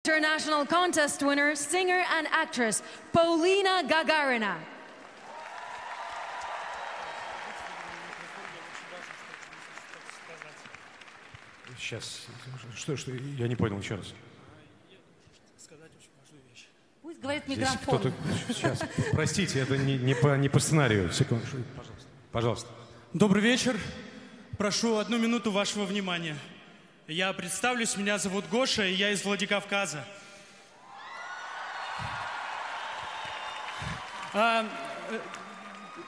International Contest winner, singer and actress Paulina Gagarina. Сейчас. Что? Я не понял еще раз. Пусть говорит Здесь микрофон. кто-то... Сейчас. Простите, это не по сценарию. Секунду. Пожалуйста. Добрый вечер. Прошу 1 минуту вашего внимания. Я представлюсь, меня зовут Гоша, и я из Владикавказа.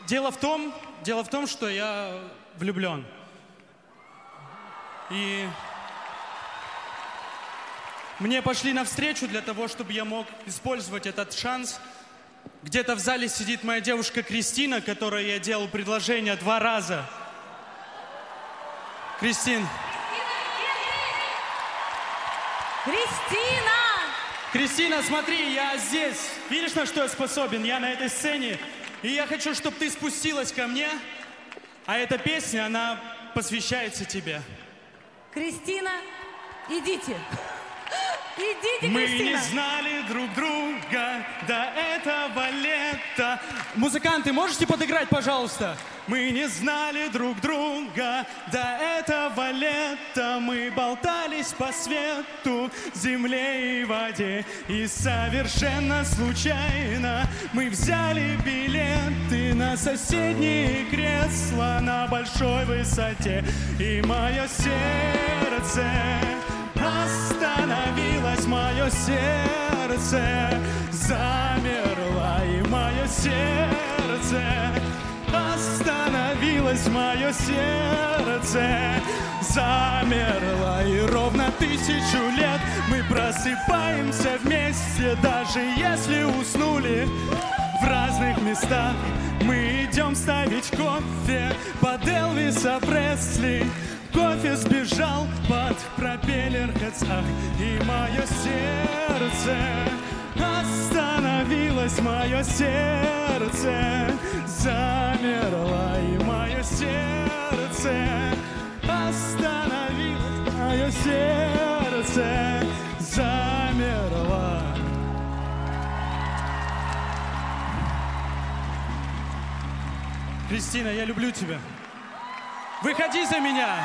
Дело в том, что я влюблен. И мне пошли навстречу для того, чтобы я мог использовать этот шанс. Где-то в зале сидит моя девушка Кристина, которой я делал предложение 2 раза. Кристин. Кристина! Кристина, смотри, я здесь. Видишь, на что я способен? Я на этой сцене. И я хочу, чтобы ты спустилась ко мне. А эта песня, она посвящается тебе. Кристина, идите. Идите, Мы Кристина. не знали друг друга до этого лета. Музыканты, можете подыграть, пожалуйста? Мы не знали друг друга до этого лета. Мы болтались по свету, земле и воде. И совершенно случайно мы взяли билеты на соседние кресла на большой высоте. И мое сердце остановилось, мое сердце замерло, и мое сердце остановилось, мое сердце замерло, и ровно 1000 лет мы просыпаемся вместе, даже если уснули в разных местах. Мы идем ставить кофе под Элвиса Пресли. Кофе сбежал под пропеллер Хэцах, и мое сердце остановилось, мое сердце замерло, и мое сердце остановилось, мое сердце замерло. Кристина, я люблю тебя. Выходи за меня!